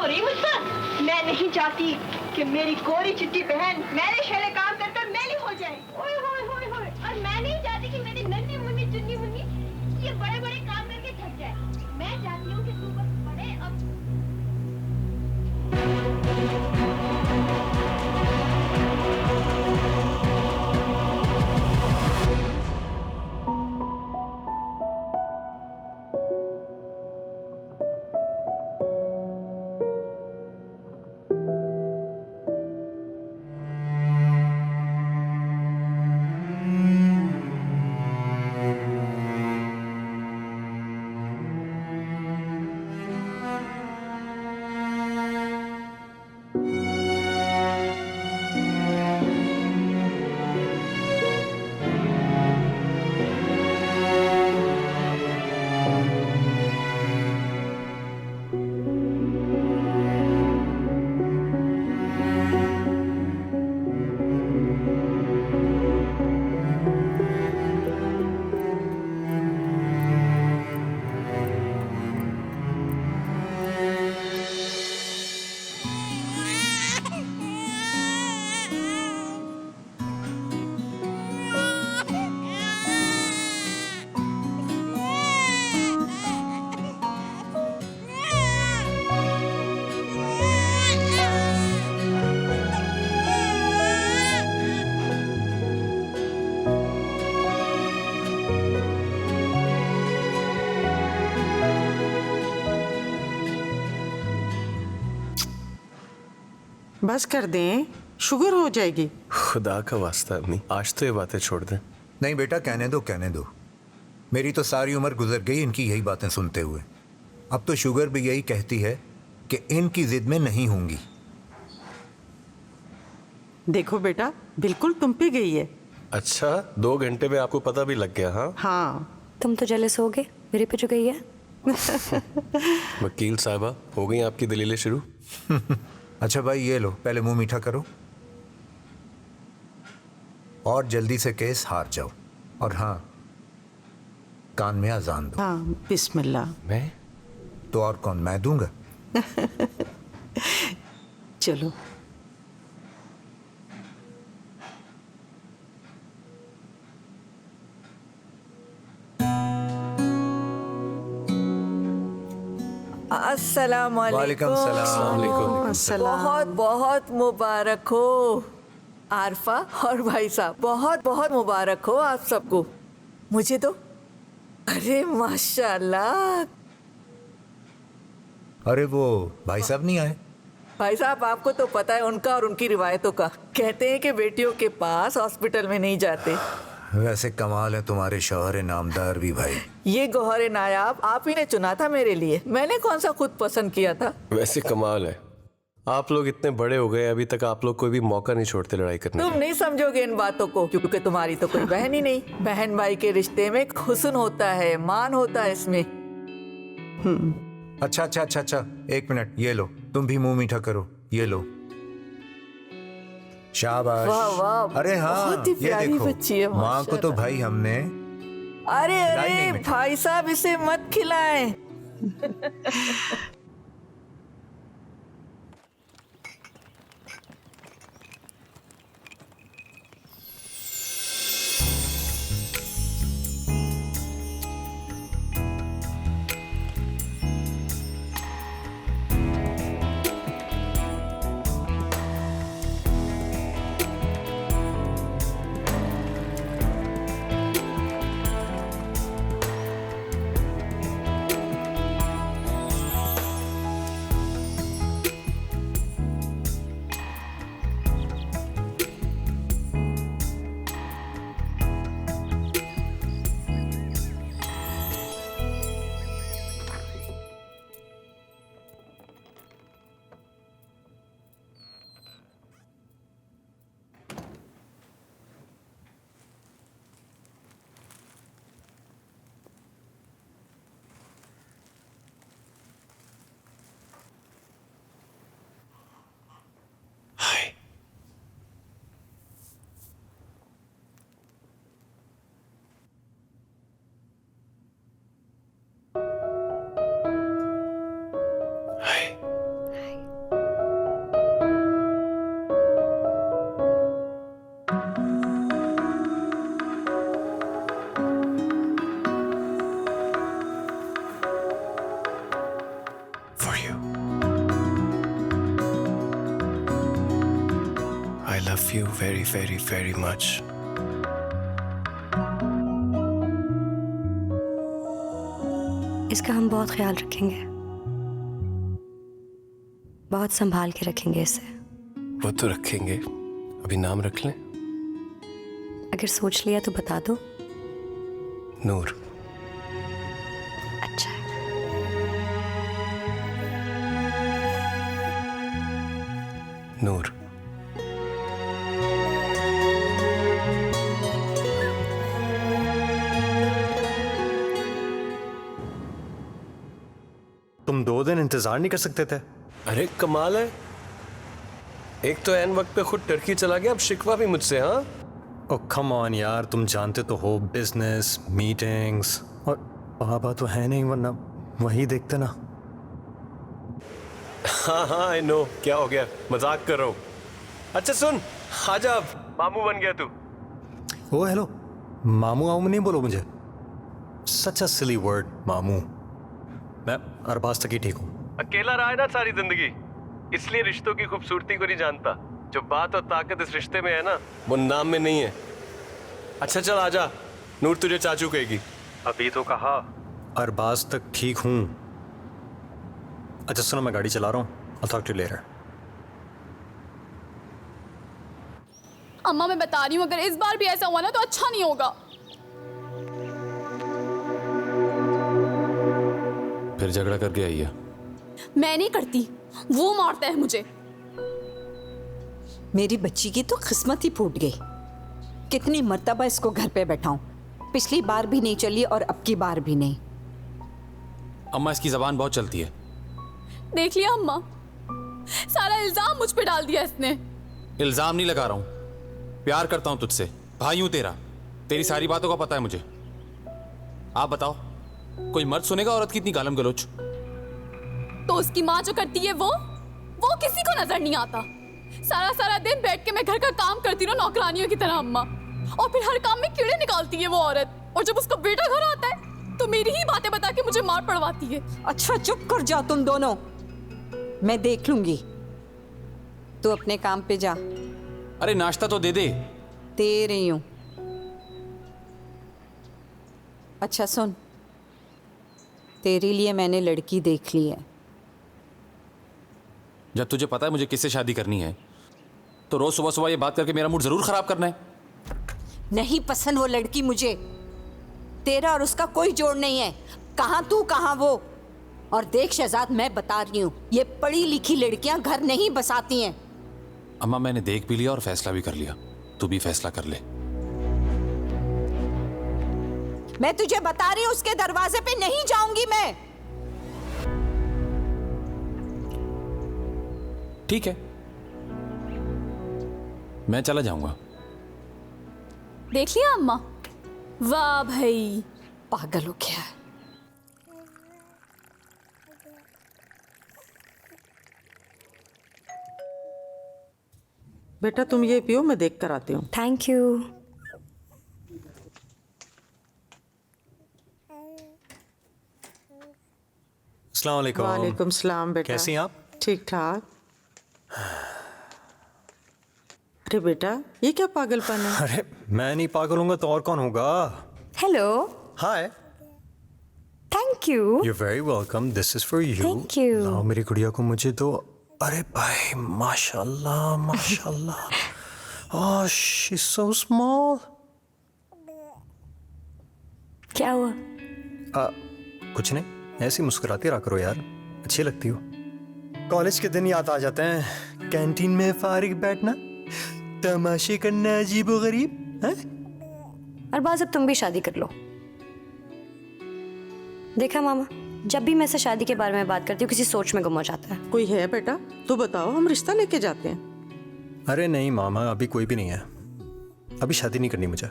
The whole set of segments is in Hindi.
हो रही मुझसे। मैं नहीं चाहती कि मेरी गोरी चिट्टी बहन मेरे शेरे काम कर कर मेली हो जाए। ओए होए होए होए। और मैं नहीं चाहती कि मेरी नन्ही मुन्नी चुन्नी मुन्नी ये बड़े बड़े काम करके थक जाए। मैं चाहती हूँ कि तू बस पढ़े अब। बस कर दें, शुगर हो जाएगी। खुदा का वास्ता अम्मी, आज तो ये बातें छोड़ दें। नहीं बेटा, कहने दो कहने दो। मेरी तो सारी उम्र गुजर गई इनकी यही बातें सुनते हुए। अब तो शुगर भी यही कहती है कि इनकी जिद में नहीं होंगी। देखो बेटा, बिल्कुल तुम पे गई है। अच्छा, 2 घंटे में आपको पता भी लग गया? हाँ हाँ। तुम तो जेलस हो गए मेरे पे जो गई है। वकील साहबा, हो गई आपकी दलीलें शुरू? अच्छा भाई, ये लो, पहले मुंह मीठा करो और जल्दी से केस हार जाओ। और हाँ, कान में अजान दो। हाँ, बिस्मिल्लाह। मैं? तो और कौन, मैं दूंगा। चलो। अस्सलाम वालेकुम सलाम। बहुत बहुत मुबारक हो आरफा और भाई साहब, बहुत बहुत मुबारक हो आप सबको। मुझे तो अरे माशाल्लाह। अरे वो भाई साहब नहीं आए? भाई साहब, आपको तो पता है उनका और उनकी रिवायतों का। कहते हैं कि बेटियों के पास हॉस्पिटल में नहीं जाते। वैसे कमाल है तुम्हारे शौहर नामदार भी भाई। ये गौहर नायाब आप ही ने चुना था मेरे लिए, मैंने कौन सा खुद पसंद किया था। वैसे कमाल है, आप लोग इतने बड़े हो गए, अभी तक आप लोग कोई भी मौका नहीं छोड़ते लड़ाई करने तुम का। नहीं समझोगे इन बातों को, क्योंकि तुम्हारी तो कोई बहन ही नहीं। बहन भाई के रिश्ते में हुस्न होता है, मान होता है इसमें। अच्छा अच्छा अच्छा अच्छा, 1 मिनट, ये लो, तुम भी मुंह मीठा करो, ये लो। शाबाश। वाह वाह, अरे हाँ, बहुत ही ये प्यारी देखो, बच्ची है, माँ को तो माशाल्लाह। भाई हमने। अरे नहीं अरे बेटा। भाई साहब, इसे मत खिलाएं। you very, very, very much. इसका हम बहुत ख्याल रखेंगे, बहुत संभाल के रखेंगे इसे। वो तो रखेंगे, अभी नाम रख लें। अगर सोच लिया तो बता दो। नूर। अच्छा है। नूर। तुम 2 दिन इंतजार नहीं कर सकते थे? अरे कमाल है, एक तो एन वक्त पे खुद टर्की चला गया, अब शिकवा भी मुझसे। हाँ ओ कम ऑन यार, तुम जानते तो हो बिजनेस मीटिंग्स, और पापा तो है नहीं, वरना वही देखते ना। हाँ हाँ आई नो, क्या हो गया, मजाक कर रहा हूँ। अच्छा सुन, आजा, अब मामू बन गया तू। ओ हेलो, मामू आमू नहीं बोलो मुझे, सच अ सिली वर्ड मामू। मैं अरबाज तक ही ठीक हूँ। अकेला रहा है ना सारी जिंदगी, इसलिए रिश्तों की खूबसूरती को नहीं जानता। जो बात और ताकत इस रिश्ते में है ना, वो नाम में नहीं है। अच्छा चल आजा, नूर तुझे चाचू कहेगी। अभी तो कहा अरबाज तक ठीक हूँ। अच्छा सुनो, मैं गाड़ी चला रहा हूँ, I'll talk to you later. अम्मा मैं बता रही हूँ, अगर इस बार भी ऐसा हुआ ना तो अच्छा नहीं होगा। फिर झगड़ा करके आई है? मैं नहीं करती, वो मारता है मुझे। मेरी बच्ची की तो किस्मत ही फूट गई। कितनी मर्तबा इसको घर पे बैठाऊं, पिछली बार भी नहीं चली और अब की बार भी नहीं। अम्मा इसकी जबान बहुत चलती है। देख लिया अम्मा, सारा इल्जाम मुझ पे डाल दिया इसने। इल्जाम नहीं लगा रहा हूं, प्यार करता हूं तुझसे, भाई हूं तेरा, तेरी सारी बातों का पता है मुझे। आप बताओ, कोई मर्द सुनेगा औरत की इतनी गालम गलोच? तो उसकी माँ जो करती है वो किसी को नजर नहीं आता। सारा सारा दिन बैठ के मैं घर का काम करती रहूं नौकरानियों की तरह अम्मा, और फिर हर काम में कीड़े निकालती है वो औरत। और जब उसका बेटा घर आता है तो मेरी ही बातें बता के मुझे मार पड़वाती है। अच्छा चुप कर जाओ तुम दोनों, मैं देख लूंगी। तू अपने काम पे जा। अरे नाश्ता तो दे दे। दे रही हूं। अच्छा सुन, तेरे लिए मैंने लड़की देख ली है। जब तुझे पता है मुझे किससे शादी करनी है, तो रोज सुबह सुबह ये बात करके मेरा मूड जरूर खराब करना है। नहीं पसंद वो लड़की मुझे। तेरा और उसका कोई जोड़ नहीं है, कहां तू कहां वो। और देख शहजाद, मैं बता रही हूं, ये पढ़ी लिखी लड़कियां घर नहीं बसाती हैं। अम्मा मैंने देख भी लिया और फैसला भी कर लिया, तू भी फैसला कर ले। मैं तुझे बता रही हूं, उसके दरवाजे पे नहीं जाऊंगी मैं। ठीक है, मैं चला जाऊंगा। देख लिया अम्मा, वाह भाई, पागल हो गया है। बेटा तुम ये पियो, मैं देख कर आती हूँ। Thank you. अस्सलाम वालेकुम। वालेकुम सलाम बेटा। कैसी हैं आप? ठीक ठाक। अरे बेटा ये क्या पागलपन है? अरे मैं नहीं पागल होऊंगा तो और कौन होगा? Hello. Hi. Thank you. You're very welcome. This is for you. Thank you. लाओ मेरी गुड़िया को मुझे दो। अरे भाई माशाल्लाह माशाल्लाह। Oh, she's so small. क्या हुआ? कुछ नहीं, ऐसी मुस्कुराती रहा करो यार, अच्छी लगती हो। कॉलेज के दिन याद आ जाते हैं, कैंटीन में फारिग बैठना, तमाशे करना अजीब व गरीब। हैं? अरबाज अब तुम भी शादी कर लो। देखा मामा, जब भी मैं से शादी के बारे में बात करती हूँ किसी सोच में गुम हो जाता है। कोई है बेटा? तू बताओ, हम रिश्ता लेके जाते हैं। अरे नहीं मामा, अभी कोई भी नहीं है, अभी शादी नहीं करनी मुझे,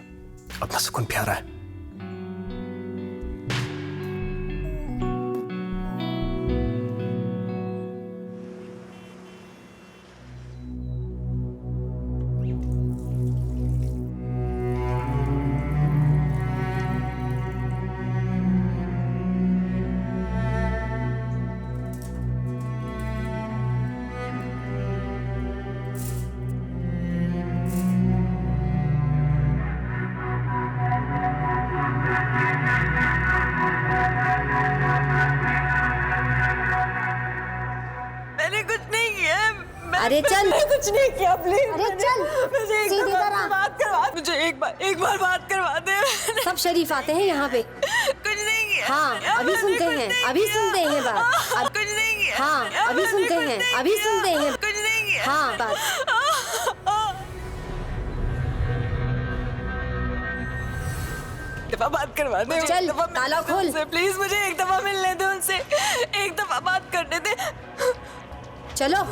अपना सुकून प्यारा है। अरे चल। मैंने कुछ नहीं किया, प्लीज। अरे चल, मुझे एक सीधी दफा तरह। बात करवा, मुझे एक बार बात करवा दे। सब शरीफ आते हैं यहाँ पे। कुछ नहीं किया। हाँ, अभी सुनते हैं, अभी सुनते हैं बात। कुछ नहीं किया। हाँ, अभी सुनते हैं, अभी सुनते हैं। कुछ नहीं किया। हाँ, बात। दफा बात करवा दे। चल, ताला खोल। प्लीज मुझे एक दफा मिलने दे उनसे, एक दफा बात करने दे। चलो।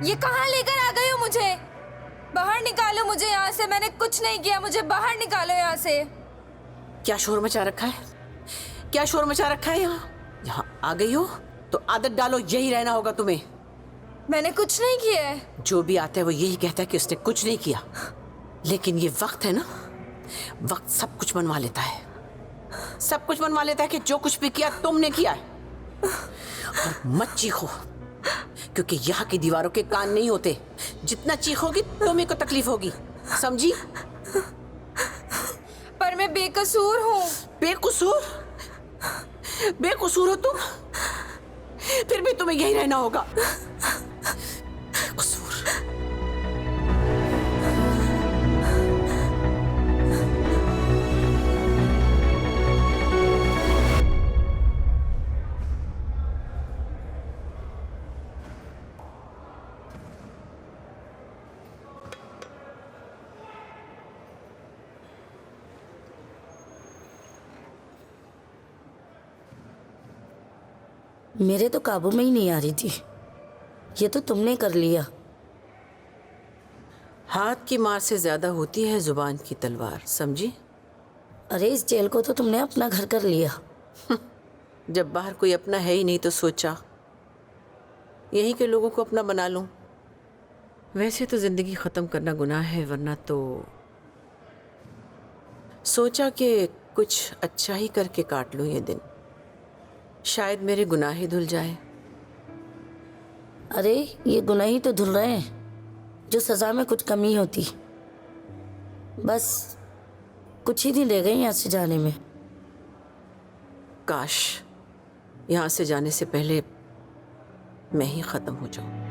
ये कहाँ लेकर आ गई हो मुझे? बाहर निकालो मुझे यहाँ से, मैंने कुछ नहीं किया, मुझे बाहर निकालो यहाँ से। क्या शोर मचा रखा है? क्या शोर मचा रखा है यहाँ? यहाँ आ गई हो तो आदत डालो, यही रहना होगा तुम्हें। मैंने कुछ नहीं किया है। जो भी आता है वो यही कहता है कि उसने कुछ नहीं किया, लेकिन ये वक्त है ना, वक्त सब कुछ मनवा लेता है, सब कुछ मनवा लेता है कि जो कुछ भी किया तुमने किया है। और मत चीखो, क्योंकि यहाँ की दीवारों के कान नहीं होते, जितना चीखोगी तुम्हें को तकलीफ होगी, समझी? पर मैं बेकसूर हूँ। बेकसूर? बेकसूर हो तुम? फिर भी तुम्हें यही रहना होगा। बेकसूर। मेरे तो काबू में ही नहीं आ रही थी, ये तो तुमने कर लिया। हाथ की मार से ज्यादा होती है जुबान की तलवार, समझी? अरे इस जेल को तो तुमने अपना घर कर लिया। जब बाहर कोई अपना है ही नहीं तो सोचा यहीं के लोगों को अपना बना लूं। वैसे तो जिंदगी खत्म करना गुनाह है, वरना तो सोचा कि कुछ अच्छा ही करके काट लूं ये दिन, शायद मेरे गुनाह ही धुल जाए। अरे ये गुनाह ही तो धुल रहे हैं, जो सजा में कुछ कमी होती। बस कुछ ही दिन रह गए यहाँ से जाने में। काश यहाँ से जाने से पहले मैं ही खत्म हो जाऊं।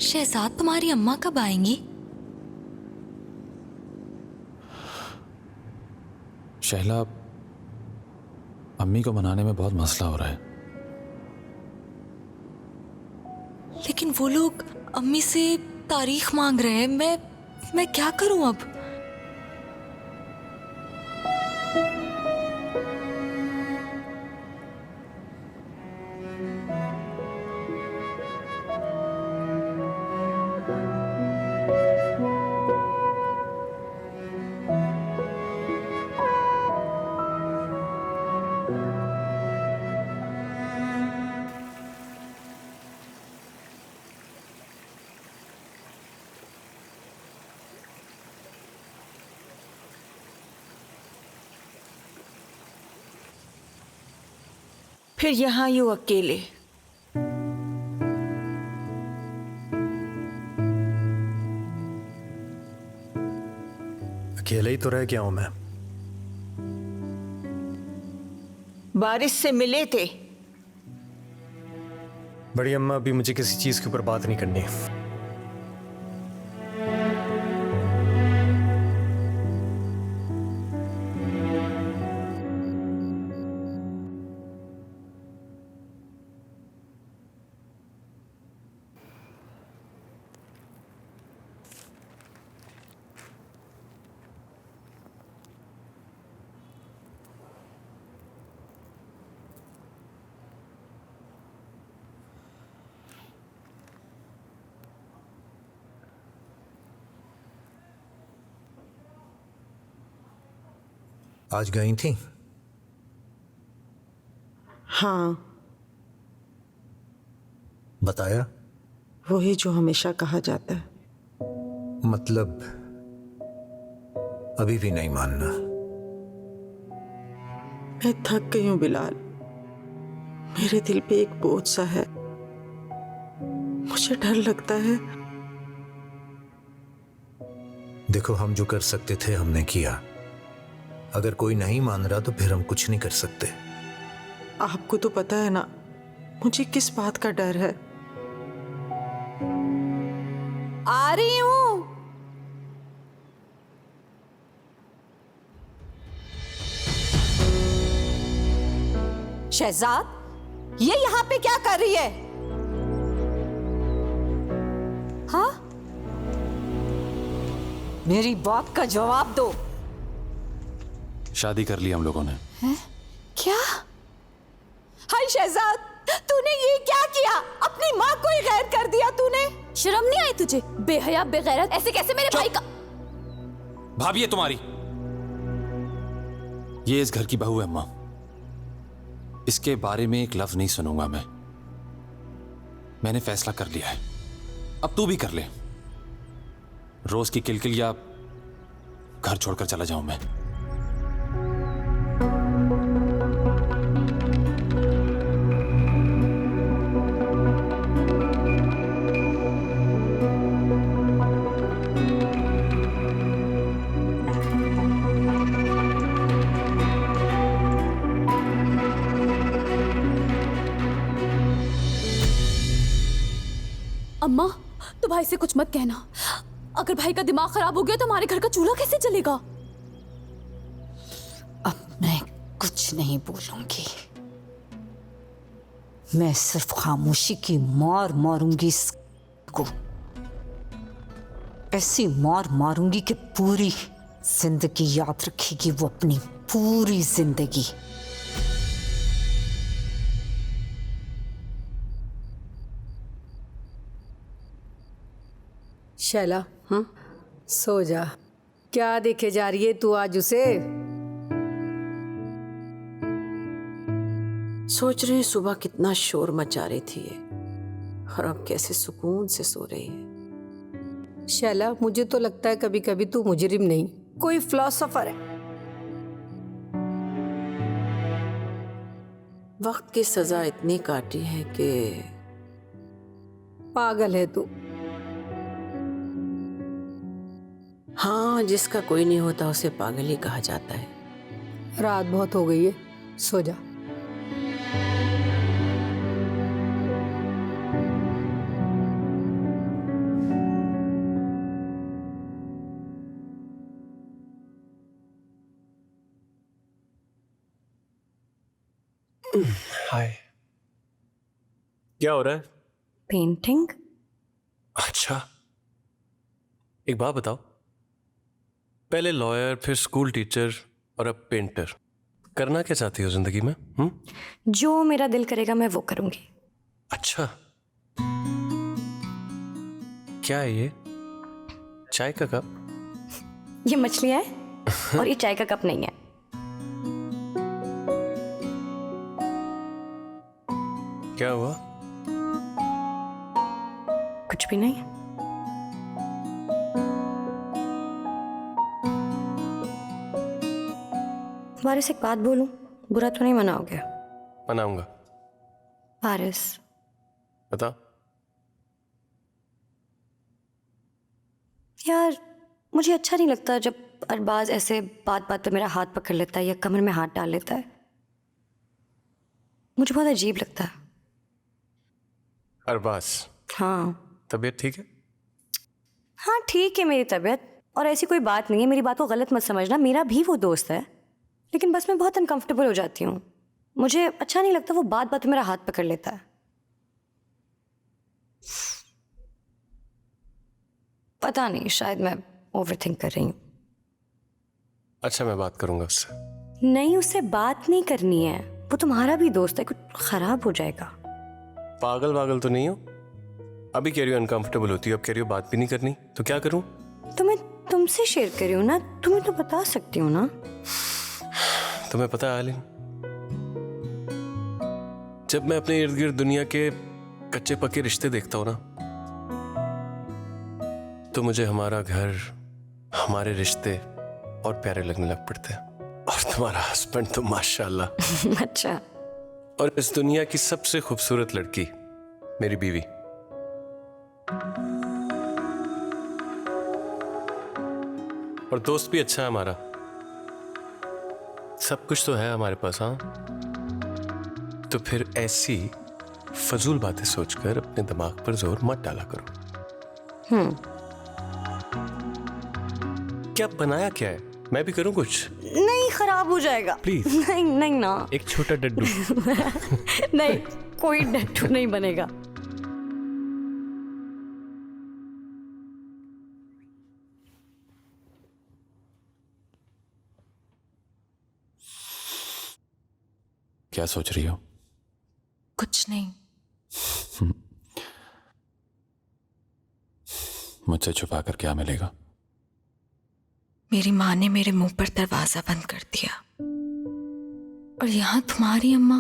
शहजाद तुम्हारी अम्मा कब आएंगी? शहला, अम्मी को मनाने में बहुत मसला हो रहा है। लेकिन वो लोग अम्मी से तारीख मांग रहे हैं, मैं क्या करूं अब? फिर यहाँ यूं अकेले। अकेले ही तो रह गया हूं मैं। बारिश से मिले थे। बड़ी अम्मा, अभी मुझे किसी चीज के ऊपर बात नहीं करनी। आज गई थी? हाँ, बताया? वही जो हमेशा कहा जाता है। मतलब अभी भी नहीं मानना? मैं थक गई हूं बिलाल। मेरे दिल पे एक बोझ सा है। मुझे डर लगता है। देखो, हम जो कर सकते थे हमने किया। अगर कोई नहीं मान रहा तो फिर हम कुछ नहीं कर सकते। आपको तो पता है ना मुझे किस बात का डर है। आ रही हूं। शहजाद, ये यहां पे क्या कर रही है? हाँ, मेरी बात का जवाब दो। शादी कर ली हम लोगों ने। है? क्या? हाय शहजाद, तूने ये क्या किया? अपनी माँ को ही गैर कर दिया तूने। शर्म नहीं आई तुझे? बेहया बेगैरत, ऐसे कैसे मेरे भाई का? भाभी है तुम्हारी। ये इस घर की बहू है अम्मा। इसके बारे में एक लफ्ज नहीं सुनूंगा मैं। मैंने फैसला कर लिया है, अब तू भी कर ले। रोज की किलकिल या घर छोड़कर चला जाऊं मैं। अम्मा, तो भाई से कुछ मत कहना। अगर भाई का दिमाग खराब हो गया तो हमारे घर का चूल्हा कैसे चलेगा? अब मैं कुछ नहीं बोलूंगी। मैं सिर्फ खामोशी की मार मारूंगी इसको। ऐसी मार मारूंगी कि पूरी जिंदगी याद रखेगी वो, अपनी पूरी जिंदगी। शैला, सो जा। क्या देखे जा रही है तू आज उसे? सोच रही सुबह कितना शोर मचा रही थी ये, और अब कैसे सुकून से सो रही है। शैला, मुझे तो लगता है कभी कभी तू मुजरिम नहीं, कोई फिलोसोफर है। वक्त की सजा इतनी काटी है कि पागल है तू। हाँ, जिसका कोई नहीं होता उसे पागल ही कहा जाता है। रात बहुत हो गई है, सो जा। हाय। क्या हो रहा है? पेंटिंग। अच्छा, एक बात बताओ, पहले लॉयर, फिर स्कूल टीचर और अब पेंटर, करना क्या चाहती हो जिंदगी में? जो मेरा दिल करेगा मैं वो करूंगी। अच्छा, क्या है ये? चाय का कप? ये मछलियां है और ये चाय का कप नहीं है। क्या हुआ? कुछ भी नहीं। तुम्हारे से एक बात बोलूं, बुरा तो नहीं मनाओगे? मनाऊंगा। पारस, बता। यार मुझे अच्छा नहीं लगता जब अरबाज ऐसे बात बात पे मेरा हाथ पकड़ लेता है या कमर में हाथ डाल लेता है। मुझे बहुत अजीब लगता है। अरबाज, हाँ तबीयत ठीक है? हाँ ठीक है मेरी तबीयत, और ऐसी कोई बात नहीं है, मेरी बात को गलत मत समझना, मेरा भी वो दोस्त है, लेकिन बस मैं बहुत अनकंफर्टेबल हो जाती हूँ। मुझे अच्छा नहीं लगता वो बात बात पे मेरा हाथ पकड़ लेता है। पता नहीं, शायद मैं ओवरथिंक कर रही हूँ। अच्छा, मैं बात करूंगा उससे। नहीं, उससे बात नहीं करनी है, वो तुम्हारा भी दोस्त है, कुछ खराब हो जाएगा। पागल वागल तो नहीं हो? अभी कह रही हो अनकंफर्टेबल होती हो, अब कह रही हो बात भी नहीं करनी, तो क्या करूं? तो मैं तुमसे शेयर कर रही हूँ ना, तुम्हें तो बता सकती हूँ ना। तुम्हें पता है आलिन, जब मैं अपने इर्द गिर्द दुनिया के कच्चे पक्के रिश्ते देखता हूं ना, तो मुझे हमारा घर, हमारे रिश्ते और प्यारे लगने लग पड़ते हैं। और तुम्हारा हस्बैंड तो माशाल्लाह। अच्छा। और इस दुनिया की सबसे खूबसूरत लड़की मेरी बीवी। और दोस्त भी अच्छा है हमारा। सब कुछ तो है हमारे पास। हाँ, तो फिर ऐसी फजूल बातें सोचकर अपने दिमाग पर जोर मत डाला करो। क्या बनाया क्या है? मैं भी करूं कुछ? नहीं, खराब हो जाएगा प्लीज। नहीं नहीं ना। एक छोटा डड्डू। नहीं, कोई डट्टू नहीं बनेगा। क्या सोच रही हो? कुछ नहीं। मुझसे छुपा कर क्या मिलेगा? मेरी माँ ने मेरे मुंह पर दरवाजा बंद कर दिया, और यहां तुम्हारी अम्मा।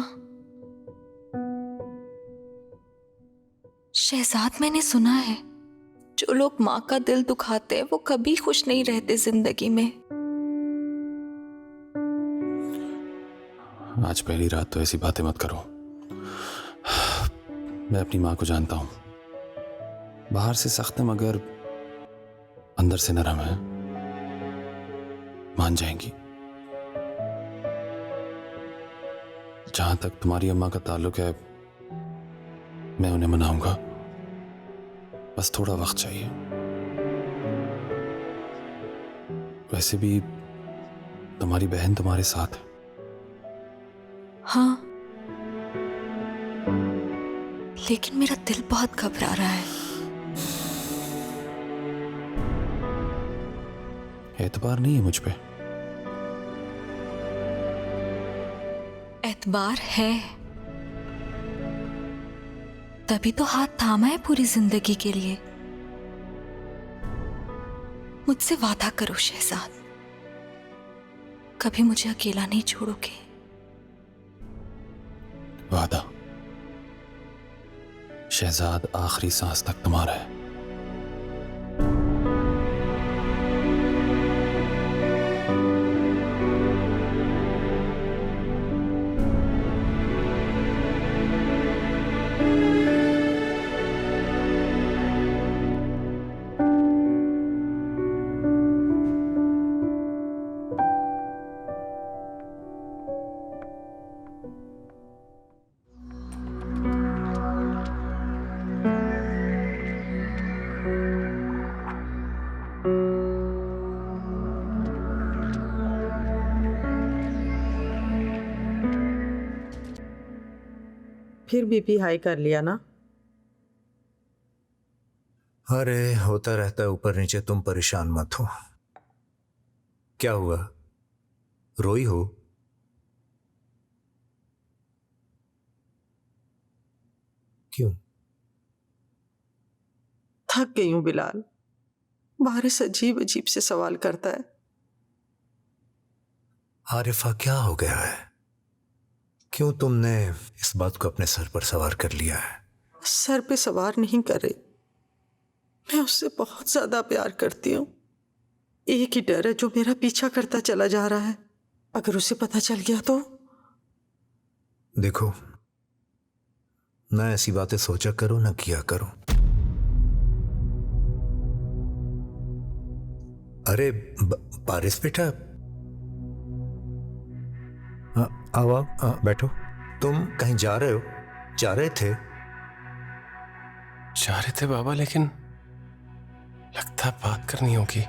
शहजाद, मैंने सुना है जो लोग माँ का दिल दुखाते हैं वो कभी खुश नहीं रहते जिंदगी में। आज पहली रात तो ऐसी बातें मत करो। मैं अपनी माँ को जानता हूं, बाहर से सख्त है मगर अंदर से नरम है। मान जाएंगी। जहां तक तुम्हारी अम्मा का ताल्लुक है, मैं उन्हें मनाऊंगा, बस थोड़ा वक्त चाहिए। वैसे भी तुम्हारी बहन तुम्हारे साथ है। हाँ, लेकिन मेरा दिल बहुत घबरा रहा है। एतबार नहीं है मुझ पे? एतबार है, तभी तो हाथ थामा है पूरी जिंदगी के लिए। मुझसे वादा करो शहजाद, कभी मुझे अकेला नहीं छोड़ोगे। वादा? शहजाद आखिरी सांस तक तुम्हारा है। फिर बीपी हाई कर लिया ना? अरे होता रहता है ऊपर नीचे, तुम परेशान मत हो। क्या हुआ, रोई हो? क्यों? थक गई हूं बिलाल, बारिश अजीब अजीब से सवाल करता है। आरिफा, क्या हो गया है? क्यों तुमने इस बात को अपने सर पर सवार कर लिया है? सर पे सवार नहीं कर रही, मैं उससे बहुत ज्यादा प्यार करती हूँ। एक ही डर है जो मेरा पीछा करता चला जा रहा है, अगर उसे पता चल गया तो। देखो, ना ऐसी बातें सोचा करो ना किया करो। अरे बारिश बेटा, आओ आओ, बैठो। तुम कहीं जा रहे हो? जा रहे थे बाबा, लेकिन लगता बात करनी होगी।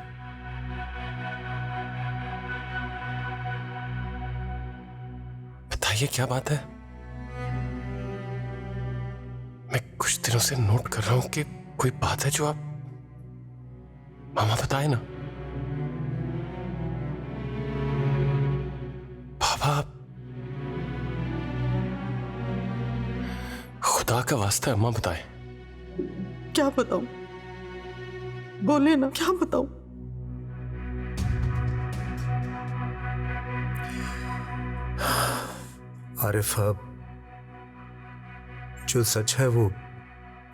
बताइए क्या बात है। मैं कुछ दिनों से नोट कर रहा हूं कि कोई बात है जो आप मामा बताए ना। बाबा, खुदा का वास्ता अम्मा बताए। क्या बताऊं? बोले ना, क्या बताऊं? आरिफ, अब जो सच है वो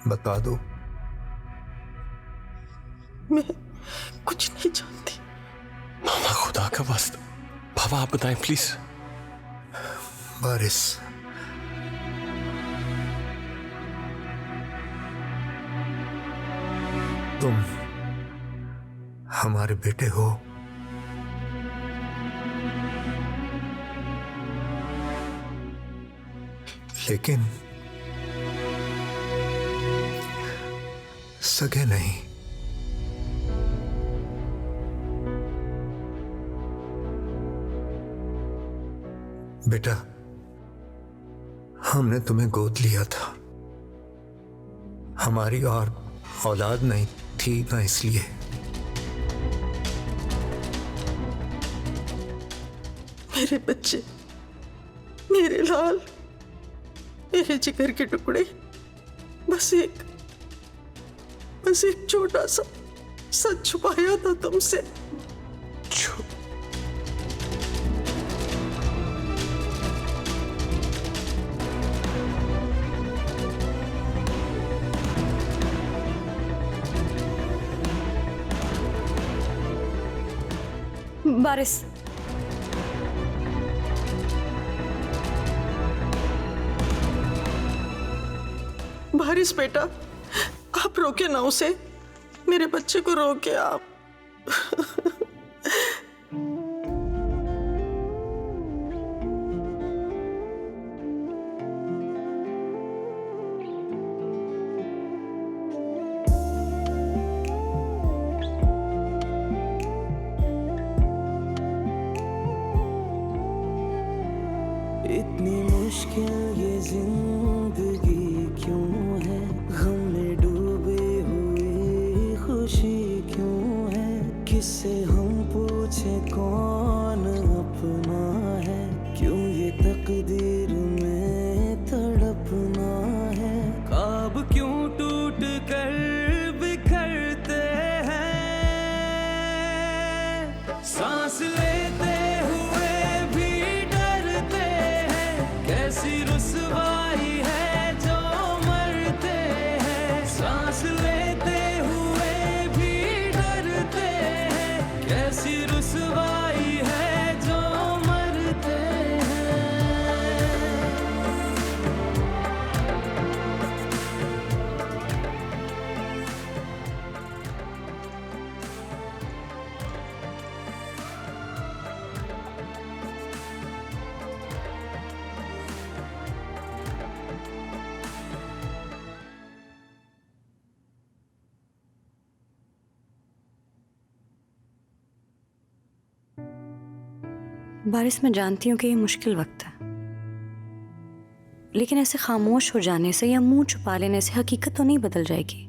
बता दो। मैं कुछ नहीं जानती। मामा, खुदा का वास्ता बाबा आप बताएं प्लीज। बारिश, तुम हमारे बेटे हो। लेकिन सगे नहीं। बेटा, हमने तुम्हें गोद लिया था, हमारी और औलाद नहीं थी ना, इसलिए। मेरे बच्चे, मेरे लाल, मेरे जिगर के टुकड़े, बस एक छोटा सा सच छुपाया था तुमसे। बारिश, बारिश बेटा, आप रोके ना उसे, मेरे बच्चे को रोके आप। इतनी मुश्किल ये जिंदगी क्यों है, गम में डूबे हुए खुशी क्यों है, किससे हम पूछे कौन अपना है, क्यों ये तकदीर में तड़पना है, ख्वाब क्यों टूट कर बिखरते हैं, सांस लेते हुए भी डरते हैं, कैसी रुसवाई है जो मरते हैं, सांस लेते हुए भी डरते हैं, कैसी रुसवाई है जो मरते हैं। बारिश, मैं जानती हूँ कि ये मुश्किल वक्त है, लेकिन ऐसे खामोश हो जाने से या मुंह छुपा लेने से हकीकत तो नहीं बदल जाएगी।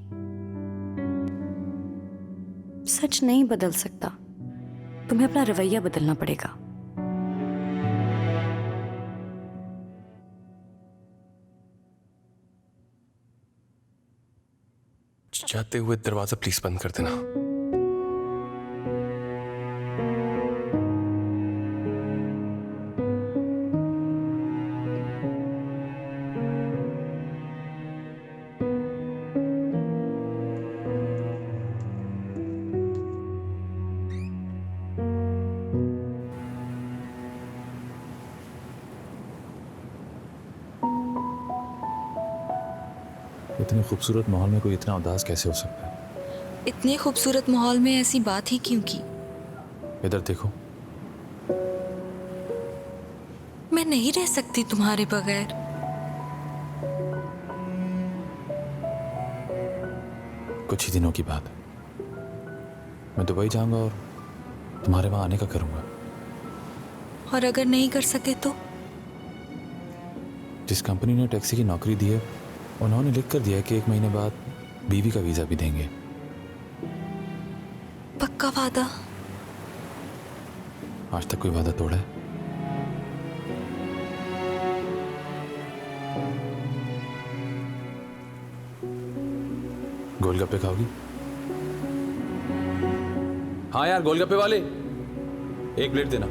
सच नहीं बदल सकता, तुम्हें अपना रवैया बदलना पड़ेगा। जाते हुए दरवाजा प्लीज बंद कर देना। इतने खूबसूरत माहौल में कोई इतना उदास कैसे हो सकता है? इतने खूबसूरत माहौल में ऐसी बात ही क्यों की? इधर देखो। मैं नहीं रह सकती तुम्हारे बगैर। कुछ ही दिनों की बात है, मैं दुबई जाऊंगा और तुम्हारे वहां आने का करूंगा। और अगर नहीं कर सके तो? जिस कंपनी ने टैक्सी की नौकरी दी है उन्होंने लिख कर दिया है कि 1 महीने बाद बीवी का वीजा भी देंगे। पक्का वादा? आज तक कोई वादा तोड़ा है? गोलगप्पे खाओगी? हाँ यार, गोलगप्पे वाले 1 प्लेट देना।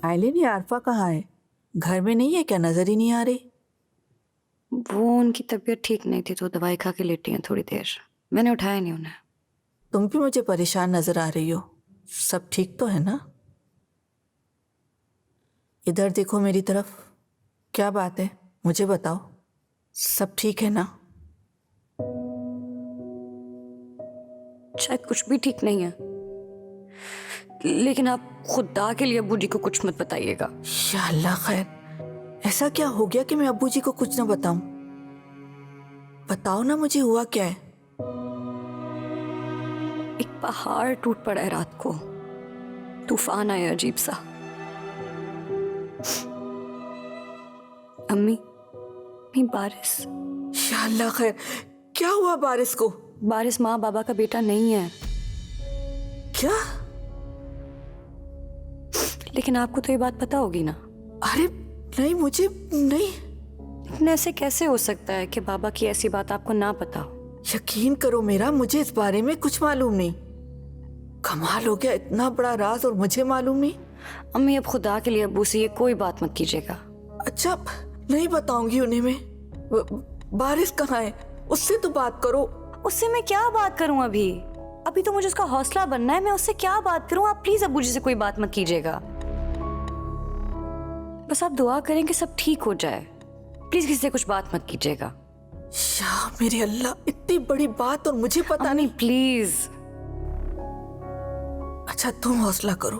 आइलिन, ये आरफा कहाँ है? घर में नहीं है क्या? नजर ही नहीं आ रही। वो उनकी तबीयत ठीक नहीं थी तो दवाई खा के लेटी हैं थोड़ी देर। मैंने उठाया नहीं उन्हें। तुम भी मुझे परेशान नजर आ रही हो। सब ठीक तो है ना? इधर देखो मेरी तरफ। क्या बात है, मुझे बताओ। सब ठीक है ना? शायद कुछ भी ठीक नहीं है, लेकिन आप खुदा के लिए अब्बू जी को कुछ मत बताइएगा। या अल्लाह खैर, ऐसा क्या हो गया कि मैं अब्बू जी को कुछ ना बताऊं? बताओ ना मुझे, हुआ क्या है? एक पहाड़ टूट पड़ा है रात को। तूफान आया अजीब सा। अम्मी, बारिश। या अल्लाह खैर, क्या हुआ बारिश को? बारिश माँ बाबा का बेटा नहीं है। क्या? लेकिन आपको तो ये बात पता होगी ना। अरे नहीं, मुझे नहीं। लेकिन ऐसे कैसे हो सकता है कि बाबा की ऐसी बात आपको ना पता हो? यकीन करो मेरा, मुझे इस बारे में कुछ मालूम नहीं। कमाल हो गया, इतना बड़ा राज और मुझे मालूम नहीं। अम्मी, अब खुदा के लिए अब्बू से ये कोई बात मत कीजिएगा। अच्छा, नहीं बताऊंगी उन्हें मैं। बारिश कहाँ है? उससे तो बात करो। उससे मैं क्या बात करूं? अभी तो मुझे उसका हौसला बनना है। मैं उससे क्या बात करूं? आप प्लीज अब्बू जी से कोई बात मत कीजिएगा। बस आप दुआ करें कि सब ठीक हो जाए। प्लीज किसी से कुछ बात मत कीजिएगा। या मेरे अल्लाह, इतनी बड़ी बात और मुझे पता नहीं। प्लीज। अच्छा, तुम हौसला करो।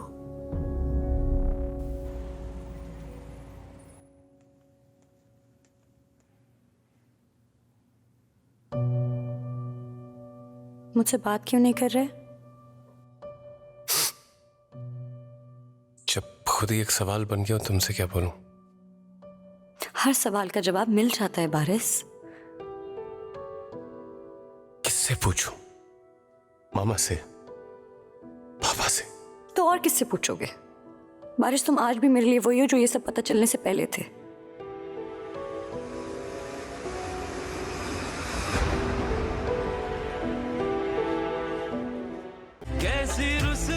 मुझसे बात क्यों नहीं कर रहे? जब खुद ही एक सवाल बन गया, तुमसे क्या बोलूं? हर सवाल का जवाब मिल जाता है बारिश। किससे पूछूं? मामा से? पापा से? तो और किससे पूछोगे? बारिश, तुम आज भी मेरे लिए वही हो जो ये सब पता चलने से पहले थे। कैसी रुस